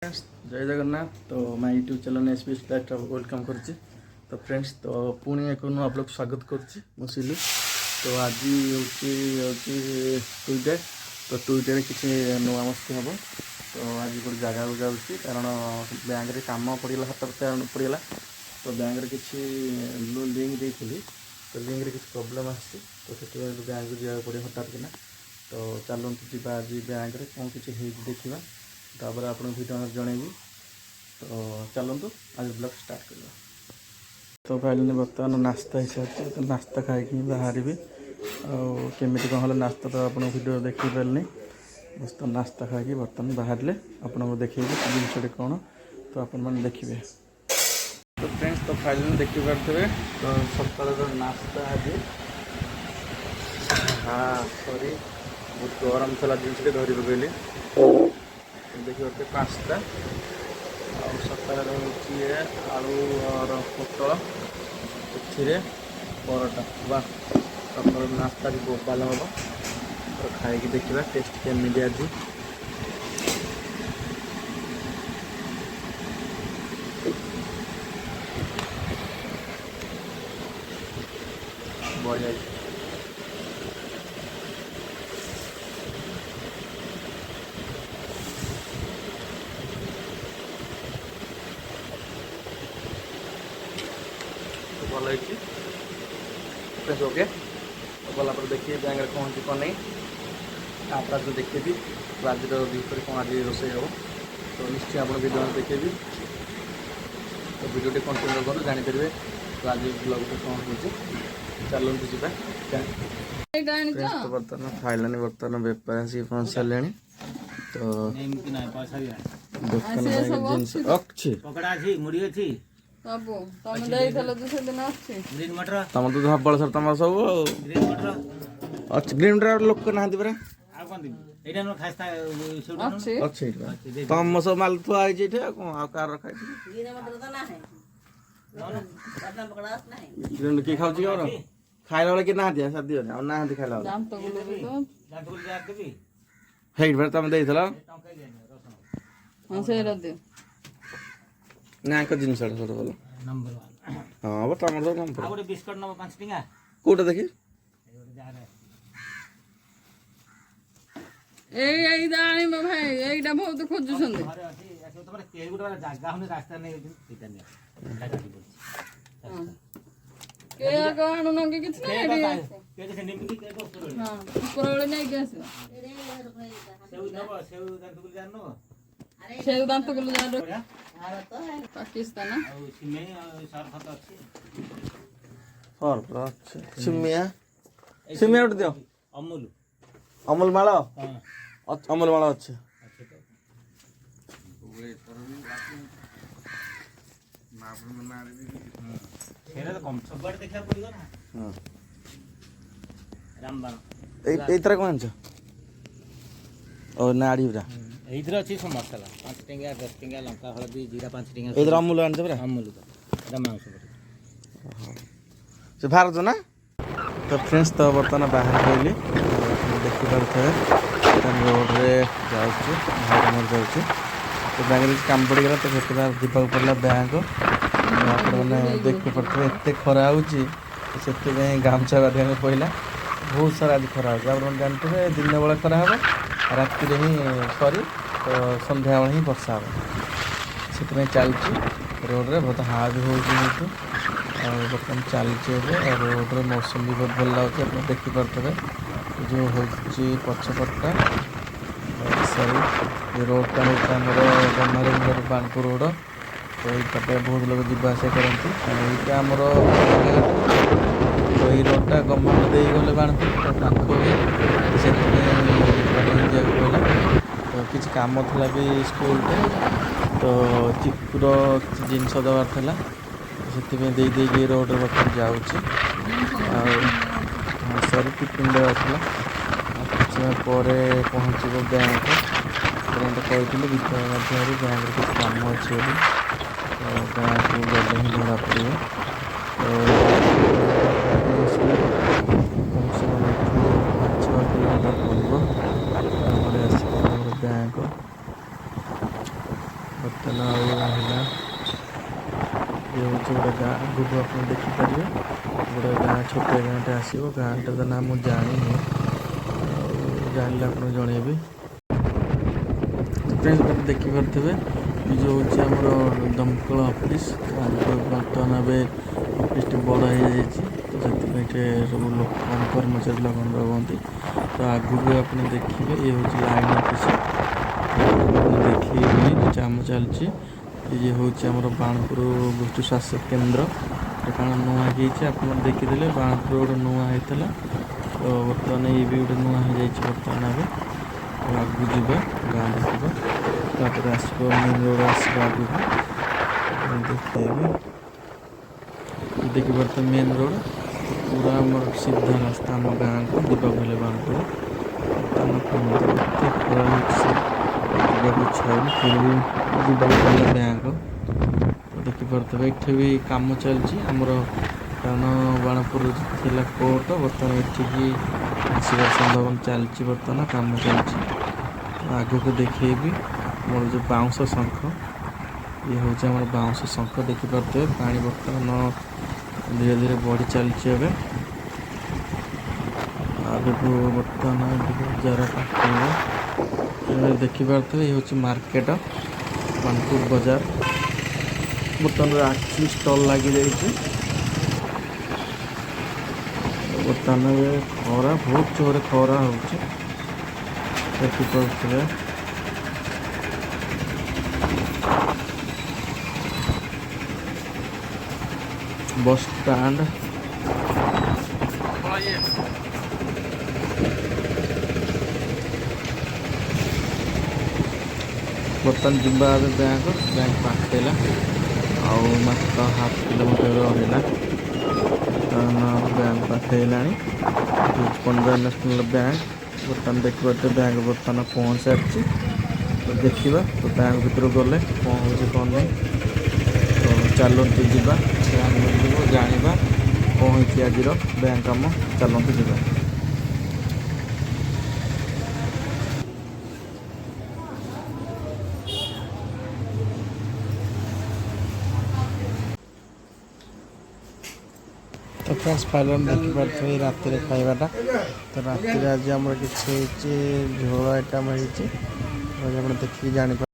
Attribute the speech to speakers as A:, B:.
A: Friends जय जगन्नाथ। तो मैं YouTube channel S P life welcome करछि। तो फ्रेंड्स तो पुणी एक नुआ ब्लॉग स्वागत करछि मुसिलु। तो आज होची ट्यूसडे। तो ट्यूसडे किसी नुआ मस्ती हम। तो आज गोटे जगह को जाऊँगी कारण बैंक रे काम पड़ेगा हाथ पड़ेगा। तो बैंक रे किसी लिंक देती तो लिंक रे किसी प्रोब्लेम आसी तो से बैंक जावाक पड़े हठात किना। तो चलते जी आज बैंक रे कौन किसी देखा तापर आप भिडियो जनइबी। तो चलतु आज ब्लॉग स्टार्ट करवा। तो फाइनली बर्तमान नास्ता ही सारी। तो नास्ता खाई बाहर केमी कौन है नास्ता तो आप भिडियो देखी पारे। बस तो नास्ता खाई बर्तमान बाहर आपको देखेबी जिनस कौन तो आप देखिए। तो फ्रेंड्स तो फाइनली देखिपे तो सकाल नास्ता आज हाँ सॉरी बहुत गरम था जिनस धरी पकड़ी देखिए पास्ता आ सकाल आलू और पोटल ए परोटा वाह सकाल नास्ता भी बोबाल हम। तो खाई देखा टेस्ट केमी आज बढ़िया। भल ओके गला पर देखिए बैंक में कौन कौन नहीं आप देखेबी। तो आज दिन कौन आज रोसे हम तो निश्चय आप वीडियो देखेबी। तो वीडियो टे कंटिन्यू करूँ जानीपर। तो आज ब्लॉग कौन हो चलते जावा। बर्तमान खाइलानी बर्तमान बेपार आसिक पहुँच सारे। तो दुकान जिनस अच्छी तुम तो धबल सर तुम सब अच्छे ग्रीन मटर लोक ना परा तुम सब माल थुआ कार रखा किए खाऊ खाइला बेले कि ना साथी ना खाइला बेले तुम दे ना जिनस सब भल हाँ तुम सब नंबर कौटा देखी
B: এইটা বহুত খোঁজুଛନ୍ତି কে আগে আনুন কি কিছু না উপরওয়ালে নেই কি আছে সেউ দান্তগুলো জানো পাকিস্তান
A: सर्फ अच्छे सिमिया सिमिया उठ दियो अमूल माला अमूल माला अच्छे एतरा कौन छ और नाड़ी पूरा
C: इधर अच्छी सब मसाला 5 टेंगा 10 टेंगा लंका हल्दी जीरा 5 टेंगा
A: इधर अमूल आनछ पूरा
C: अमूल का एटा मांस
A: से भारत ना। तो फ्रेंड्स तो बर्तमान बाहर गली देखिपे रोड रे जाऊँ भाई जाऊँ। तो बैंक काम पड़गला तो से जीवा पड़ा बैंक आपने देखिपे एत खरा होती गामछा बांधा पड़ा बहुत सारा आज खरा हो जानते दिन बेला खरा हे राति ही सरी तो सन्ध्या बेले ही वर्षा हे से चलती रोड रे बहुत हाँ भी हो बर्तमान चलती रोड रे मौसम भी बहुत भल लगे आप देखिपे जो हो पछपटा सॉरी रोडटा हूँ आमर गमार बानपुर रोड। तो ये बहुत लोग जावासा करती आमर तो ये रोडटा गवर्नमेंट दे गले बानपुर से पड़ा तो किसी काम था भी स्कूल तो चिकुर जिनस देवार था से दे रोड बर्तमान जाऊँगी सॉरी टिफिन देवार था कुछ समय पर पहुँच बैंक तो कहती गीत मध्य बैंक कुछ काम अच्छे तो बैंक को गले ही जमा पड़े। कम से कम 5-6 किलोमीटर पड़ो बैंक ବର୍ତ୍ତମାନ ଆଉ ହେଲା ଇଏ ହେଉଛି ଗୋଟେ ଗାଁ। ଆଗକୁ ଆପଣ ଦେଖିପାରିବେ ଗୋଟେ ଗାଁ, ଛୋଟ ଗାଁଟେ ଆସିବ। ଗାଁଟାର ନାଁ ମୁଁ ଜାଣିନି, ଆଉ ଜାଣିଲେ ଆପଣଙ୍କୁ ଜଣେଇବି। ଫ୍ରେଣ୍ଡସ୍ ଆପଣ ଦେଖିପାରୁଥିବେ ଏ ଯେଉଁ ହେଉଛି ଆମର ଦମକଳ ଅଫିସ୍। ବର୍ତ୍ତମାନ ଏବେ ଅଫିସଟି ବଡ଼ ହେଇଯାଇଛି, ତ ସେଥିପାଇଁ ଏଠି ସବୁ ଲୋକ କର୍ମଚାରୀ ଲୋକ ରୁହନ୍ତି। ତ ଆଗକୁ ଆପଣ ଦେଖିବେ ଇଏ ହେଉଛି ଲାଇନ୍ ଅଫିସ୍। ଆପଣ ଦେଖିବେ କାମ ଚାଲିଛି। ଇଏ ହେଉଛି ଆମର ବାଣପୁର ଗୋଷ୍ଠୀ ସ୍ୱାସ୍ଥ୍ୟ କେନ୍ଦ୍ର। ଏଟା କାରଣ ନୂଆ ହେଇଯାଇଛି, ଆପଣ ଦେଖିଦେଲେ ବାଣପୁର ଗୋଟେ ନୂଆ ହେଇଥିଲା, ତ ବର୍ତ୍ତମାନ ଇଏ ବି ଗୋଟେ ନୂଆ ହେଇଯାଇଛି ବର୍ତ୍ତମାନ ଏବେ। ତ ଆଗକୁ ଯିବା, ଗାଁ ଦେଖିବା, ତାପରେ ଆସିବ ମେନ୍ ରୋଡ଼ ଆସିବ ଆଗକୁ। ଦେଖେଇବି, ଦେଖିପାରୁଥିବେ ମେନ୍ ରୋଡ଼ ପୁରା ଆମର ସିଧା ରାସ୍ତା ଆମ ଗାଁକୁ ଯିବାକୁ ହେଲେ ବାଣପୁର। ବର୍ତ୍ତମାନ କୁହନ୍ତୁ ଏତେ ଖରା ହେଉଛି ଯିବାକୁ ଇଚ୍ଛା ହେଉନି, ଫିର୍ ବି ଯିବାକୁ ପଡ଼ିଲା ବ୍ୟାଙ୍କ। ତ ଦେଖିପାରୁଥିବେ ଏଠି ବି କାମ ଚାଲିଛି ଆମର, କାରଣ ବାଣପୁର ଥିଲା କୋର୍ଟ, ବର୍ତ୍ତମାନ ଏଠିକି ଆସିବାର ସମ୍ଭାବନା ଚାଲିଛି। ବର୍ତ୍ତମାନ କାମ ଚାଲିଛି। ଆଗକୁ ଦେଖେଇବି ଆମର ଯେଉଁ ବାଉଁଶ ଶଙ୍ଖ, ଇଏ ହେଉଛି ଆମର ବାଉଁଶ ଶଙ୍ଖ। ଦେଖିପାରୁଥିବେ ପାଣି ବର୍ତ୍ତମାନ ଧୀରେ ଧୀରେ ବଢ଼ି ଚାଲିଛି ଏବେ। ଆଗକୁ ବର୍ତ୍ତମାନ ବଜାର ପାଖେଇବ। ଦେଖିପାରୁଥିବେ ଇଏ ହେଉଛି ମାର୍କେଟ, ବାଣପୁର ବଜାର। ବର୍ତ୍ତମାନ ଆକ୍ସି ଷ୍ଟଲ୍ ଲାଗିଯାଇଛି। ବର୍ତ୍ତମାନ ଖରା, ବହୁତ ଜୋରରେ ଖରା ହେଉଛି ଦେଖିପାରୁଥିବେ। ବସ୍ ଷ୍ଟାଣ୍ଡ, ବର୍ତ୍ତମାନ ଯିବା ଏବେ ବ୍ୟାଙ୍କ ପାଖେଇଲା, ଆଉ ମାତ୍ର ହାଫ କିଲୋମିଟର ରହିଲା। ବର୍ତ୍ତମାନ ବ୍ୟାଙ୍କ ପାଖେଇଲାଣି, ପଞ୍ଜାବ ନ୍ୟାସନାଲ୍ ବ୍ୟାଙ୍କ। ବର୍ତ୍ତମାନ ଦେଖିପାରୁଥିବେ ବ୍ୟାଙ୍କ ବର୍ତ୍ତମାନ ପହଞ୍ଚି ସାରିଛି। ତ ଦେଖିବା, ତ ବ୍ୟାଙ୍କ ଭିତରକୁ ଗଲେ କ'ଣ ହେଉଛି କ'ଣ ନାହିଁ। ତ ଚାଲନ୍ତୁ ଯିବା ବ୍ୟାଙ୍କ ଭିତରକୁ, ଜାଣିବା କ'ଣ ହେଇଛି ଆଜିର ବ୍ୟାଙ୍କ କାମ। ଚାଲନ୍ତୁ ଯିବା। ତ ଫ୍ରେଣ୍ଡସ୍ ପାଇଲନ୍ ଦେଖିପାରୁଥିବେ ରାତିରେ ଖାଇବାଟା। ତ ରାତିରେ ଆଜି ଆମର କିଛି ହେଇଛି ଝୋଳ ଆଇଟମ୍ ହେଇଛି, ଆପଣ ଦେଖିକି ଜାଣିପାରିବେ।